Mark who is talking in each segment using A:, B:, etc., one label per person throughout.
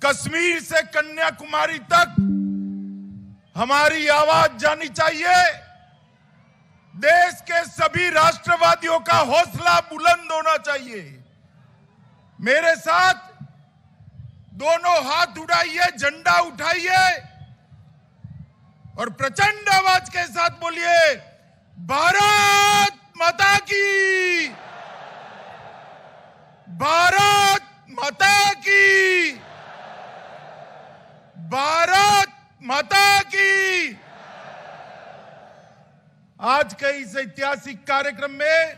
A: कश्मीर से कन्याकुमारी तक हमारी आवाज जानी चाहिए। देश के सभी राष्ट्रवादियों का हौसला बुलंद होना चाहिए। मेरे साथ दोनों हाथ उठाइए, झंडा उठाइए और प्रचंड आवाज के साथ बोलिए, भारत माता की, भारत माता की, भारत माता की। आज के इस ऐतिहासिक कार्यक्रम में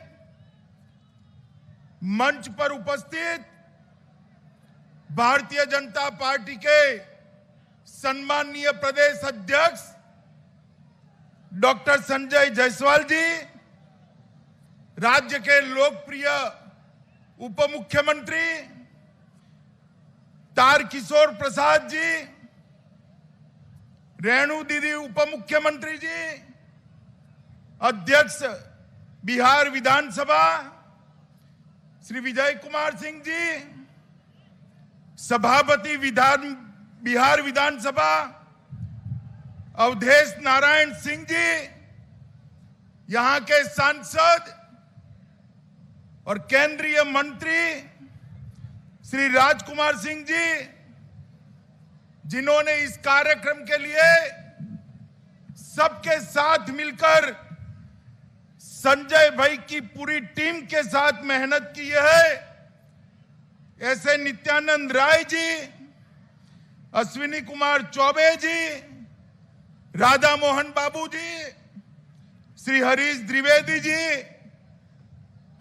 A: मंच पर उपस्थित भारतीय जनता पार्टी के सम्माननीय प्रदेश अध्यक्ष डॉक्टर संजय जायसवाल जी, राज्य के लोकप्रिय उप मुख्यमंत्री तारकिशोर प्रसाद जी, रेणु दीदी उप मुख्यमंत्री जी, अध्यक्ष बिहार विधानसभा श्री विजय कुमार सिंह जी, सभापति बिहार विधानसभा अवधेश नारायण सिंह जी, यहां के सांसद और केंद्रीय मंत्री श्री राजकुमार सिंह जी, जिन्होंने इस कार्यक्रम के लिए सबके साथ मिलकर संजय भाई की पूरी टीम के साथ मेहनत की है, ऐसे नित्यानंद राय जी, अश्विनी कुमार चौबे जी, राधा मोहन बाबू जी, श्री हरीश द्विवेदी जी,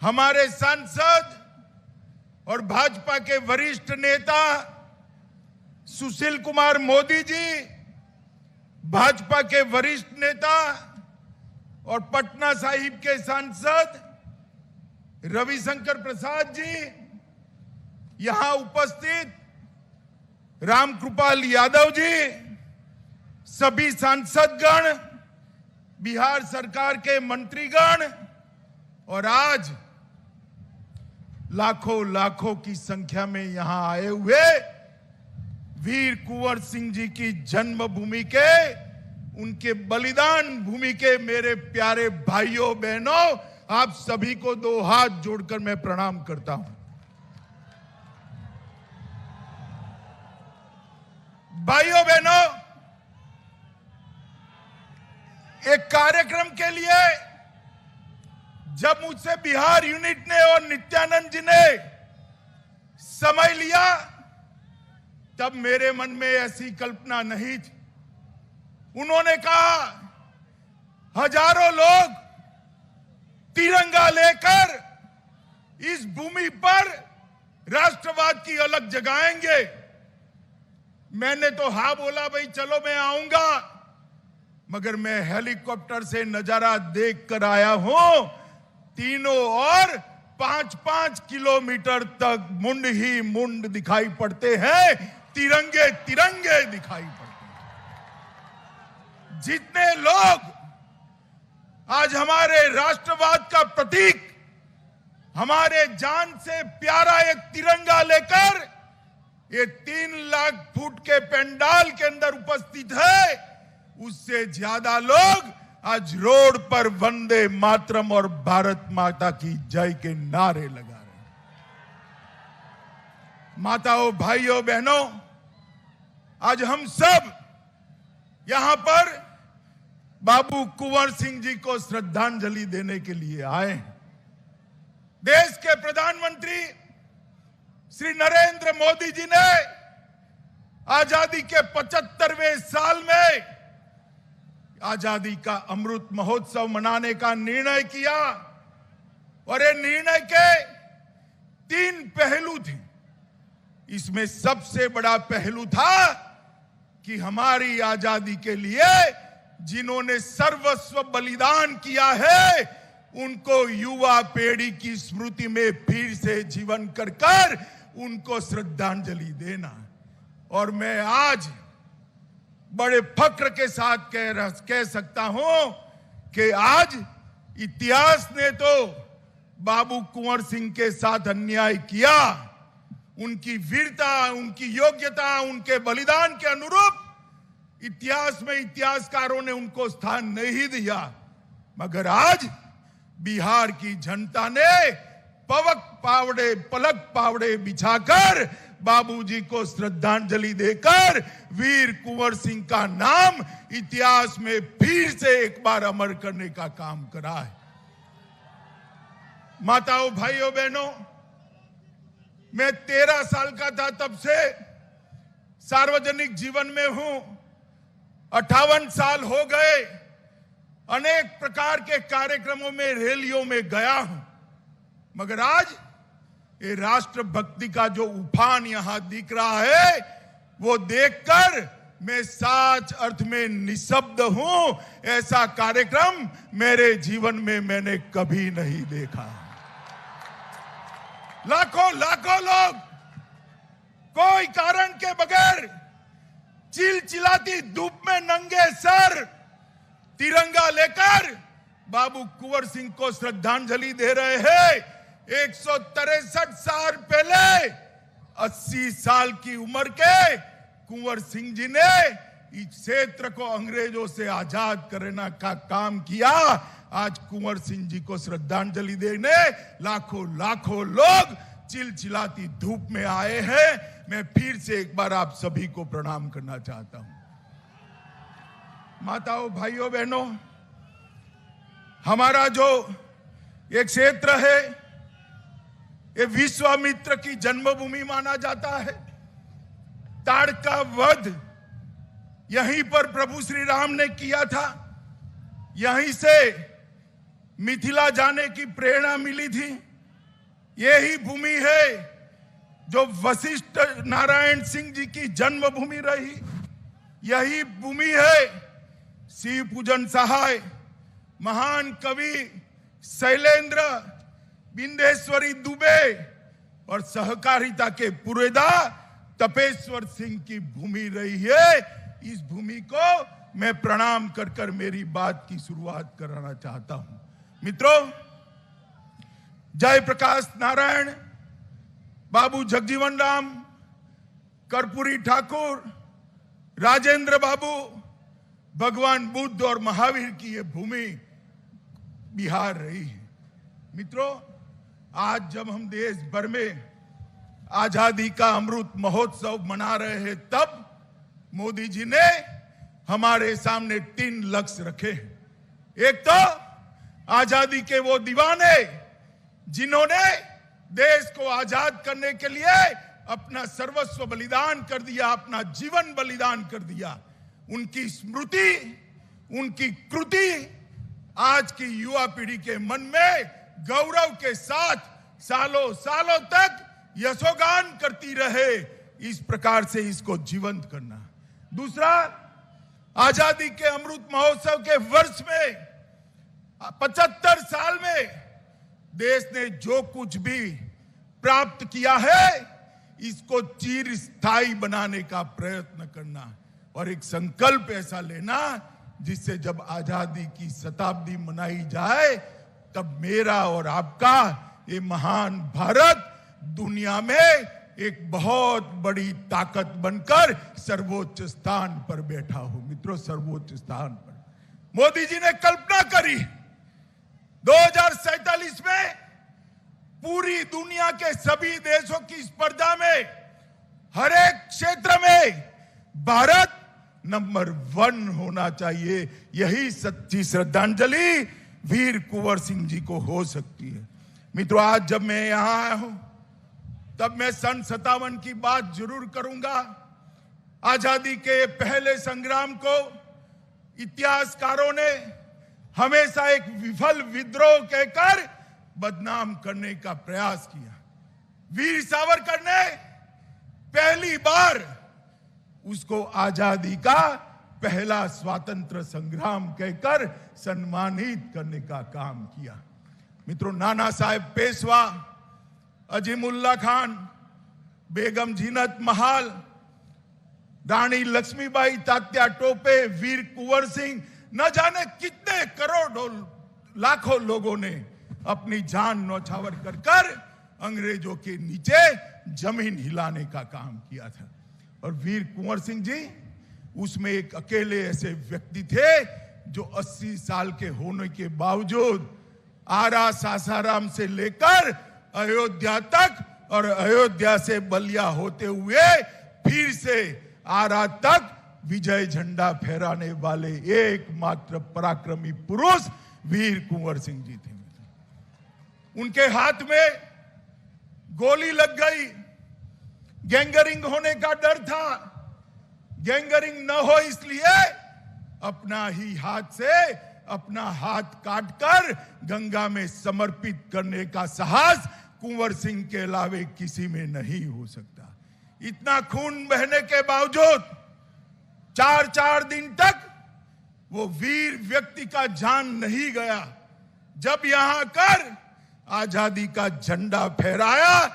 A: हमारे सांसद और भाजपा के वरिष्ठ नेता सुशील कुमार मोदी जी, भाजपा के वरिष्ठ नेता और पटना साहिब के सांसद रविशंकर प्रसाद जी, यहां उपस्थित रामकृपाल यादव जी, सभी सांसदगण, बिहार सरकार के मंत्रीगण और आज लाखों लाखों की संख्या में यहां आए हुए वीर कुंवर सिंह जी की जन्मभूमि के, उनके बलिदान भूमि के मेरे प्यारे भाइयों बहनों, आप सभी को दो हाथ जोड़कर मैं प्रणाम करता हूं। भाइयों बहनों, एक कार्यक्रम के लिए जब मुझसे बिहार यूनिट ने और नित्यानंद जी ने समय लिया, तब मेरे मन में ऐसी कल्पना नहीं थी। उन्होंने कहा, हजारों लोग तिरंगा लेकर इस भूमि पर राष्ट्रवाद की अलग जगाएंगे। मैंने तो हाँ बोला, भाई चलो मैं आऊंगा, मगर मैं हेलीकॉप्टर से नजारा देख कर आया हूं। तीनों और 5-5 किलोमीटर तक मुंड ही मुंड दिखाई पड़ते हैं, तिरंगे तिरंगे दिखाई पड़ते हैं। जितने लोग आज हमारे राष्ट्रवाद का प्रतीक, हमारे जान से प्यारा एक तिरंगा लेकर ये 3 लाख फुट के पंडाल के अंदर उपस्थित है, उससे ज्यादा लोग आज रोड पर वंदे मातरम और भारत माता की जय के नारे लगा रहे हैं। माताओं, भाइयों, बहनों, आज हम सब यहां पर बाबू कुंवर सिंह जी को श्रद्धांजलि देने के लिए आए हैं। देश के प्रधानमंत्री श्री नरेंद्र मोदी जी ने आजादी के 75वें साल में आजादी का अमृत महोत्सव मनाने का निर्णय किया और ये निर्णय के 3 पहलू थे। इसमें सबसे बड़ा पहलू था कि हमारी आजादी के लिए जिन्होंने सर्वस्व बलिदान किया है, उनको युवा पीढ़ी की स्मृति में फिर से जीवन कर उनको श्रद्धांजलि देना। और मैं आज बड़े फक्र के साथ कह सकता हूं कि आज इतिहास ने तो बाबू कुंवर सिंह के साथ अन्याय किया, उनकी वीरता, उनकी योग्यता, उनके बलिदान के अनुरूप इतिहास में इतिहासकारों ने उनको स्थान नहीं दिया। मगर आज बिहार की जनता ने पलक पावड़े बिछाकर बाबूजी को श्रद्धांजलि देकर वीर कुंवर सिंह का नाम इतिहास में फिर से एक बार अमर करने का काम करा है। माताओं, भाइयों, बहनों, मैं 13 साल का था तब से सार्वजनिक जीवन में हूं। 58 साल हो गए, अनेक प्रकार के कार्यक्रमों में, रैलियों में गया हूं। मगर आज ये राष्ट्रभक्ति का जो उफान यहां दिख रहा है, वो देखकर मैं सच अर्थ में निशब्द हूं। ऐसा कार्यक्रम मेरे जीवन में मैंने कभी नहीं देखा। लाखों लोग कोई कारण के बगैर चिलचिलाती धूप में नंगे सर तिरंगा लेकर बाबू कुंवर सिंह को श्रद्धांजलि दे रहे हैं। 163 साल पहले 80 साल की उम्र के कुंवर सिंह जी ने इस क्षेत्र को अंग्रेजों से आजाद करने का काम किया। आज कुंवर सिंह जी को श्रद्धांजलि देने लाखों लोग चिलचिलाती धूप में आए हैं। मैं फिर से एक बार आप सभी को प्रणाम करना चाहता हूं। माताओं, भाइयों, बहनों, हमारा जो एक क्षेत्र है, ये विश्वामित्र की जन्मभूमि माना जाता है। ताड़का वध यहीं पर प्रभु श्री राम ने किया था। यहीं से मिथिला जाने की प्रेरणा मिली थी। यही भूमि है जो वशिष्ठ नारायण सिंह जी की जन्मभूमि रही। यही भूमि है शिव पूजन सहाय, महान कवि शैलेंद्र, बिंदेश्वरी दुबे और सहकारिता के पुरेदा तपेश्वर सिंह की भूमि रही है। इस भूमि को मैं प्रणाम कर मेरी बात की शुरुआत कराना चाहता हूं। मित्रों, जयप्रकाश नारायण, बाबू जगजीवन राम, कर्पूरी ठाकुर, राजेंद्र बाबू, भगवान बुद्ध और महावीर की यह भूमि बिहार रही है। मित्रों, आज जब हम देश भर में आजादी का अमृत महोत्सव मना रहे हैं, तब मोदी जी ने हमारे सामने 3 लक्ष्य रखे। एक तो आजादी के वो दीवाने जिन्होंने देश को आजाद करने के लिए अपना सर्वस्व बलिदान कर दिया, अपना जीवन बलिदान कर दिया। उनकी स्मृति, उनकी कृति आज की युवा पीढ़ी के मन में गौरव के साथ सालों तक यशोगान करती रहे। इस प्रकार से इसको जीवंत करना। दूसरा, आजादी के अमृत महोत्सव के वर्ष में 75 साल में देश ने जो कुछ भी प्राप्त किया है, इसको चिरस्थायी बनाने का प्रयत्न करना और एक संकल्प ऐसा लेना जिससे जब आजादी की शताब्दी मनाई जाए, तब मेरा और आपका ये महान भारत दुनिया में एक बहुत बड़ी ताकत बनकर सर्वोच्च स्थान पर बैठा हो। मित्रों, सर्वोच्च स्थान पर मोदी जी ने कल्पना करी 2047 में पूरी दुनिया के सभी देशों की स्पर्धा में हर एक क्षेत्र में भारत नंबर 1 होना चाहिए। यही सच्ची श्रद्धांजलि वीर कुंवर सिंह जी को हो सकती है। मित्रों, आज जब मैं यहां आया हूं, तब मैं सन 57 की बात जरूर करूंगा। आजादी के पहले संग्राम को इतिहासकारों ने हमेशा एक विफल विद्रोह कहकर बदनाम करने का प्रयास किया। वीर सावरकर ने पहली बार उसको आजादी का पहला स्वातंत्र संग्राम कहकर सम्मानित करने का काम किया। मित्रों, नाना साहेब पेशवा, अजीमुल्ला खान, बेगम जीनत महाल, रानी लक्ष्मीबाई, तात्या टोपे, वीर कुंवर सिंह, न जाने कितने करोड़ों लाखों लोगों ने अपनी जान न्यौछावर कर अंग्रेजों के नीचे जमीन हिलाने का काम किया था। और वीर कुंवर सिंह जी उसमें एक अकेले ऐसे व्यक्ति थे जो 80 साल के होने के बावजूद आरा सासाराम से लेकर अयोध्या तक और अयोध्या से बलिया होते हुए फिर से आरा तक विजय झंडा फहराने वाले एकमात्र पराक्रमी पुरुष वीर कुंवर सिंह जी थे। उनके हाथ में गोली लग गई, गैंगरिंग होने का डर था। गैंगरिंग न हो इसलिए अपना ही हाथ से अपना हाथ काटकर गंगा में समर्पित करने का साहस कुंवर सिंह के अलावे किसी में नहीं हो सकता। इतना खून बहने के बावजूद 4 दिन तक वो वीर व्यक्ति का जान नहीं गया। जब यहां कर आजादी का झंडा फहराया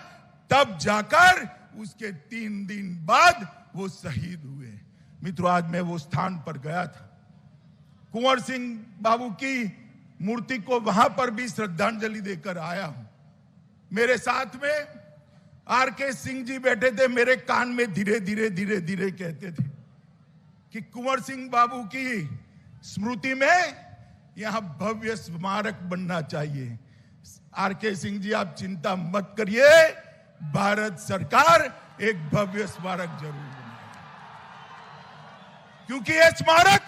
A: तब जाकर उसके 3 दिन बाद वो शहीद हुए। मित्रों, आज मैं वो स्थान पर गया था, कुंवर सिंह बाबू की मूर्ति को वहां पर भी श्रद्धांजलि देकर आया हूं। मेरे साथ में आरके सिंह जी बैठे थे, मेरे कान में धीरे धीरे कहते थे कि कुंवर सिंह बाबू की स्मृति में यहां भव्य स्मारक बनना चाहिए। आरके सिंह जी, आप चिंता मत करिए, भारत सरकार एक भव्य स्मारक जरूर बनाएगी, क्योंकि यह स्मारक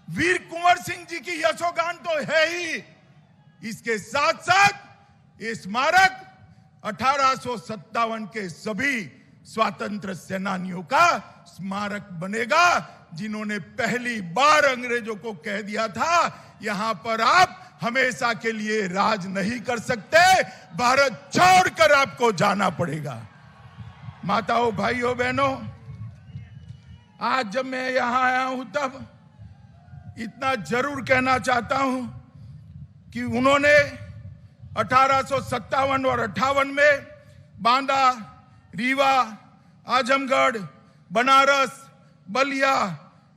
A: वीर कुंवर सिंह जी की यशोगान तो है ही, इसके साथ साथ ये स्मारक 1857 के सभी स्वतंत्र सेनानियों का स्मारक बनेगा, जिन्होंने पहली बार अंग्रेजों को कह दिया था यहां पर आप हमेशा के लिए राज नहीं कर सकते, भारत छोड़कर आपको जाना पड़ेगा। माताओं, भाइयों, बहनों, आज जब मैं यहां आया हूं तब इतना जरूर कहना चाहता हूं कि उन्होंने 1857 और 58 में बांदा, रीवा, आजमगढ़, बनारस, बलिया,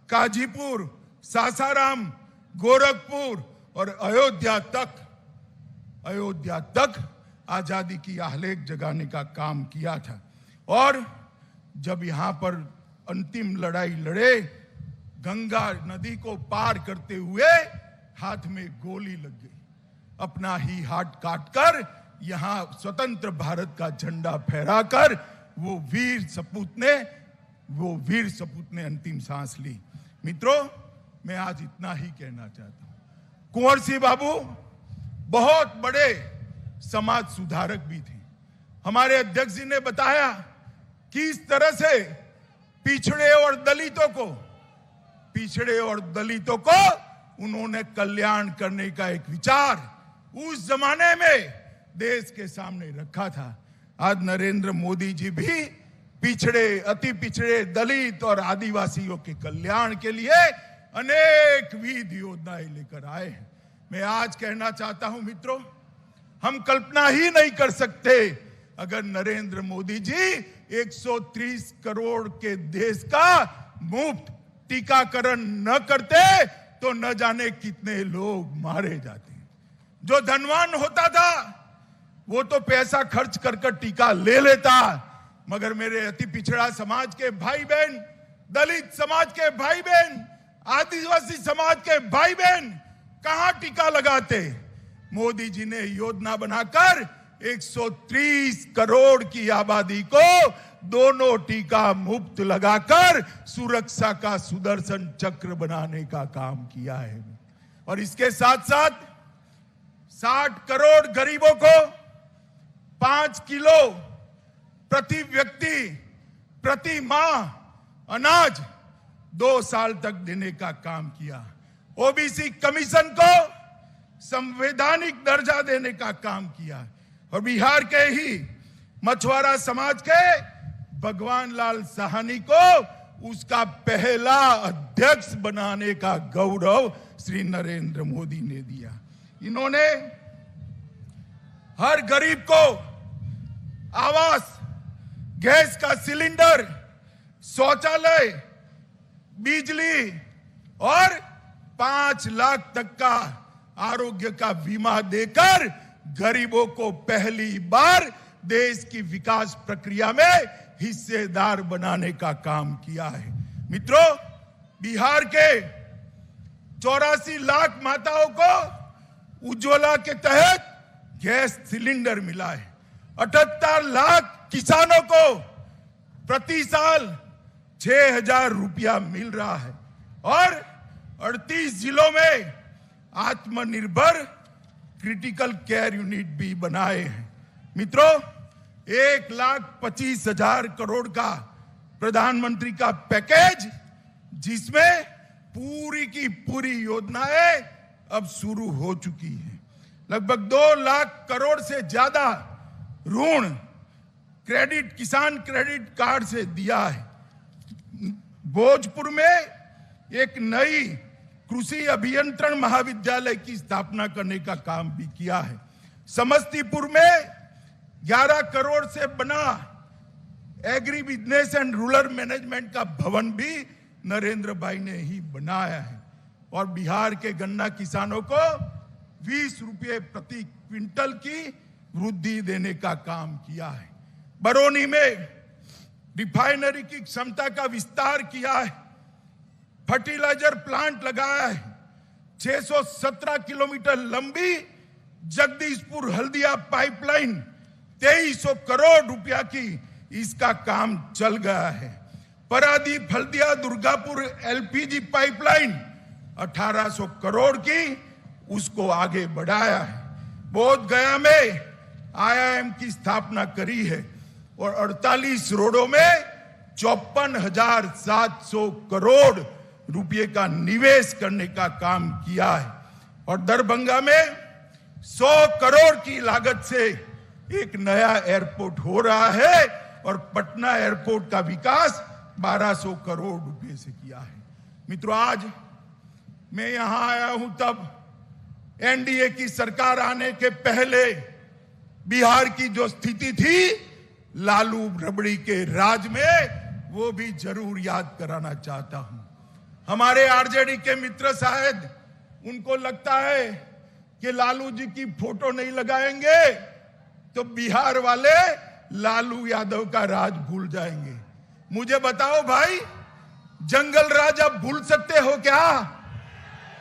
A: काजीपुर, सासाराम, गोरखपुर और अयोध्या तक आजादी की आह्लेख जगाने का काम किया था। और जब यहां पर अंतिम लड़ाई लड़े, गंगा नदी को पार करते हुए हाथ में गोली लग गई, अपना ही हाथ काटकर यहां स्वतंत्र भारत का झंडा फहराकर वो वीर सपूत ने अंतिम सांस ली। मित्रों, मैं आज इतना ही कहना चाहता हूं, कुंवर सिंह बाबू बहुत बड़े समाज सुधारक भी थे। हमारे अध्यक्ष जी ने बताया कि इस तरह से पिछड़े और दलितों को उन्होंने कल्याण करने का एक विचार उस जमाने में देश के सामने रखा था। आज नरेंद्र मोदी जी भी पिछड़े, अति पिछड़े, दलित और आदिवासियों के कल्याण के लिए अनेक विध योजनाएं लेकर आए हैं। मैं आज कहना चाहता हूं मित्रों, हम कल्पना ही नहीं कर सकते अगर नरेंद्र मोदी जी 130 करोड़ के देश का मुफ्त टीकाकरण न करते तो न जाने कितने लोग मारे जाते। जो धनवान होता था वो तो पैसा खर्च कर टीका ले लेता, मगर मेरे अति पिछड़ा समाज के भाई बहन, दलित समाज के भाई बहन, आदिवासी समाज के भाई बहन कहां टीका लगाते? मोदी जी ने योजना बनाकर 130 करोड़ की आबादी को दोनों टीका मुफ्त लगाकर सुरक्षा का सुदर्शन चक्र बनाने का काम किया है। और इसके साथ साथ 60 करोड़ गरीबों को 5 किलो प्रति व्यक्ति प्रति माह अनाज 2 साल तक देने का काम किया। ओबीसी कमीशन को संवैधानिक दर्जा देने का काम किया। और बिहार के ही मछुआरा समाज के भगवान लाल साहनी को उसका पहला अध्यक्ष बनाने का गौरव श्री नरेंद्र मोदी ने दिया। इन्होंने हर गरीब को आवास, गैस का सिलेंडर, शौचालय, बिजली और 5 लाख तक का आरोग्य का बीमा देकर गरीबों को पहली बार देश की विकास प्रक्रिया में हिस्सेदार बनाने का काम किया है। मित्रों, बिहार के 84 लाख माताओं को उज्ज्वला के तहत गैस सिलेंडर मिला है। 78 लाख किसानों को प्रति साल 6,000 रुपया मिल रहा है और 38 जिलों में आत्मनिर्भर क्रिटिकल केयर यूनिट भी बनाए हैं। मित्रों, 1,25,000 करोड़ का प्रधानमंत्री का पैकेज, जिसमें पूरी की पूरी योजनाएं अब शुरू हो चुकी हैं। लगभग 2 लाख करोड़ से ज्यादा ऋण क्रेडिट, किसान क्रेडिट कार्ड से दिया है। भोजपुर में एक नई कृषि अभियंत्रण महाविद्यालय की स्थापना करने का काम भी किया है। समस्तीपुर में 11 करोड़ से बना agri business and rural management का भवन भी नरेंद्र भाई ने ही बनाया है। और बिहार के गन्ना किसानों को 20 रुपये प्रति क्विंटल की वृद्धि देने का काम किया है। बरौनी में रिफाइनरी की क्षमता का विस्तार किया है। फर्टिलाइजर प्लांट लगाया है। 617 किलोमीटर लंबी जगदीशपुर हल्दिया पाइपलाइन 2300 करोड़ रुपया की इसका काम चल गया है। परादीप हल्दिया दुर्गापुर एलपीजी पाइपलाइन 1800 करोड़ की उसको आगे बढ़ाया है। बोध गया में आईआईएम की स्थापना करी है और 48 रोडों में 54,700 करोड़ रुपए का निवेश करने का काम किया है। और दरभंगा में 100 करोड़ की लागत से एक नया एयरपोर्ट हो रहा है और पटना एयरपोर्ट का विकास 1200 करोड़ रुपए से किया है। मित्रों, आज मैं यहां आया हूं तब एनडीए की सरकार आने के पहले बिहार की जो स्थिति थी लालू रबड़ी के राज में, वो भी जरूर याद कराना चाहता हूं। हमारे आरजेडी के मित्र शायद उनको लगता है कि लालू जी की फोटो नहीं लगाएंगे तो बिहार वाले लालू यादव का राज भूल जाएंगे। मुझे बताओ भाई, जंगल राज अब भूल सकते हो क्या?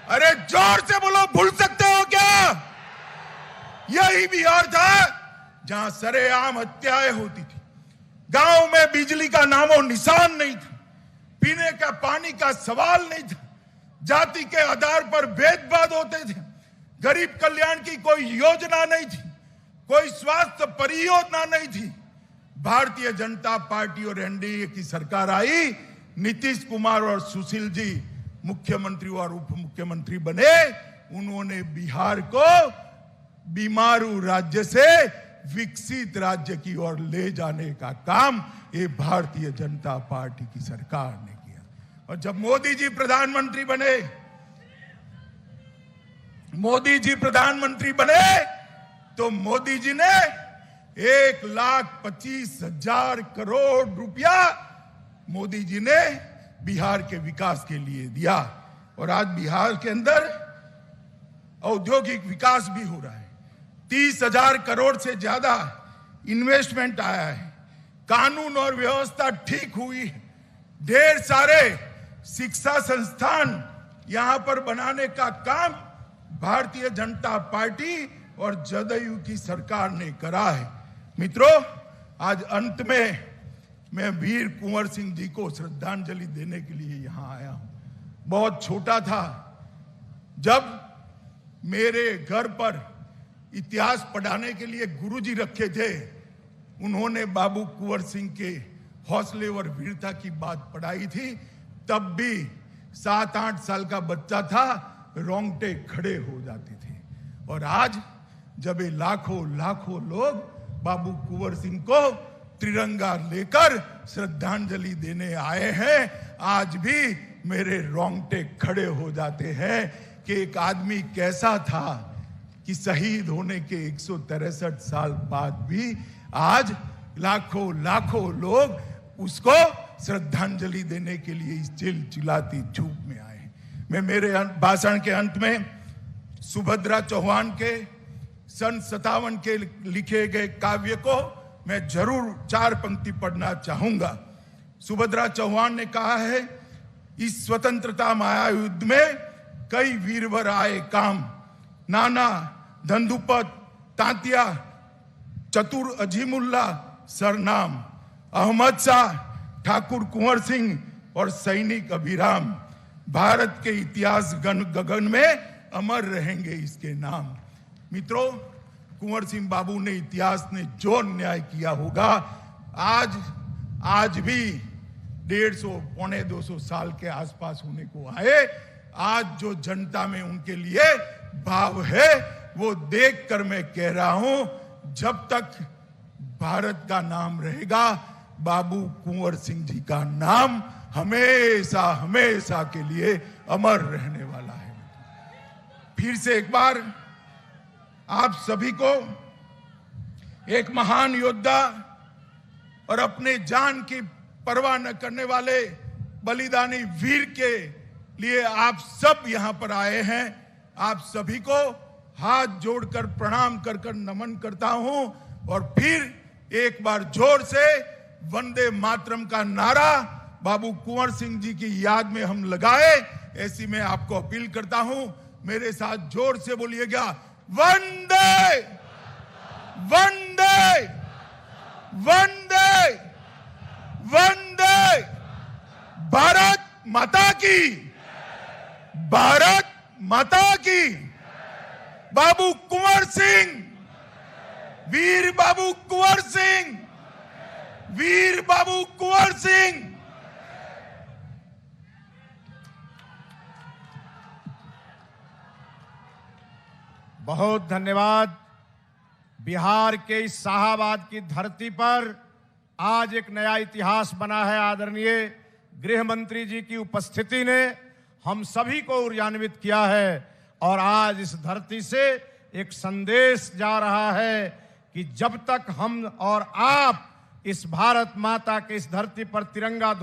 A: अरे जोर से बोलो, भूल सकते हो क्या? यही बिहार था जहां सरेआम हत्याएं होती थी। गांव में बिजली का नामो निशान नहीं था। पीने का पानी का सवाल नहीं था। जाति के आधार पर भेदभाव होते थे। गरीब कल्याण की कोई योजना नहीं थी। कोई स्वास्थ्य परियोजना नहीं थी। भारतीय जनता पार्टी और एनडीए की सरकार आई। नीतीश कुमार और सुशील जी मुख्यमंत्री और उप मुख्यमंत्री बने। उन्होंने बिहार को बीमारू राज्य से विकसित राज्य की ओर ले जाने का काम ये भारतीय जनता पार्टी की सरकार ने किया। और जब मोदी जी प्रधानमंत्री बने तो मोदी जी ने 1,25,000 करोड़ रुपया मोदी जी ने बिहार के विकास के लिए दिया। और आज बिहार के अंदर औद्योगिक विकास भी हो रहा है। 30,000 करोड़ से ज्यादा इन्वेस्टमेंट आया है। कानून और व्यवस्था ठीक हुई है। ढेर सारे शिक्षा संस्थान यहां पर बनाने का काम भारतीय जनता पार्टी और जदयू की सरकार ने करा है। मित्रों, आज अंत में मैं वीर कुंवर सिंह जी को श्रद्धांजलि देने के लिए यहां आया हूं। बहुत छोटा था जब मेरे घर पर इतिहास पढ़ाने के लिए गुरुजी रखे थे। उन्होंने बाबू कुंवर सिंह के हौसले और वीरता की बात पढ़ाई थी। तब भी 7-8 साल का बच्चा था, रोंगटे खड़े हो जाते थे। और आज जब ये लाखों लोग बाबू कुंवर सिंह को तिरंगा लेकर श्रद्धांजलि देने आए हैं, आज भी मेरे रोंगटे खड़े हो जाते हैं कि एक आदमी कैसा था कि शहीद होने के 163 साल बाद भी आज लाखों लोग उसको श्रद्धांजलि देने के लिए इस चिलचिलाती धूप में आए। मैं मेरे भाषण के अंत में सुभद्रा चौहान के सन 57 के लिखे गए काव्य को मैं जरूर 4 पंक्ति पढ़ना चाहूंगा। सुभद्रा चौहान ने कहा है, इस स्वतंत्रता महायुद्ध में कई वीरवर आए काम, नाना धंधुपत तांतिया चतुर अजीमुल्ला सरनाम, अहमद शाह ठाकुर कुंवर सिंह और सैनिक अभिराम, भारत के इतिहास गगन में अमर रहेंगे इसके नाम। मित्रों, कुंवर सिंह बाबू ने इतिहास ने जो न्याय किया होगा, आज भी 150 पौने 200 साल के आसपास होने को आए, आज जो जनता में उनके लिए भाव है वो देखकर मैं कह रहा हूं, जब तक भारत का नाम रहेगा, बाबू कुंवर सिंह जी का नाम हमेशा हमेशा के लिए अमर रहने वाला है। फिर से एक बार आप सभी को एक महान योद्धा और अपने जान की परवाह न करने वाले बलिदानी वीर के लिए आप सब यहां पर आए हैं। आप सभी को हाथ जोड़कर प्रणाम कर नमन करता हूं और फिर एक बार जोर से वंदे मातरम का नारा बाबू कुंवर सिंह जी की याद में हम लगाए, ऐसी मैं आपको अपील करता हूं। मेरे साथ जोर से बोलिएगा, वंदे वंदे वंदे वंदे। भारत माता की, भारत माता की। बाबू कुंवर सिंह, वीर बाबू कुंवर सिंह, वीर बाबू कुंवर सिंह।
B: बहुत धन्यवाद। बिहार के इस शाहाबाद की धरती पर आज एक नया इतिहास बना है। आदरणीय गृह मंत्री जी की उपस्थिति ने हम सभी को ऊर्जान्वित किया है और आज इस धरती से एक संदेश जा रहा है कि जब तक हम और आप इस भारत माता के इस धरती पर तिरंगा ध्वज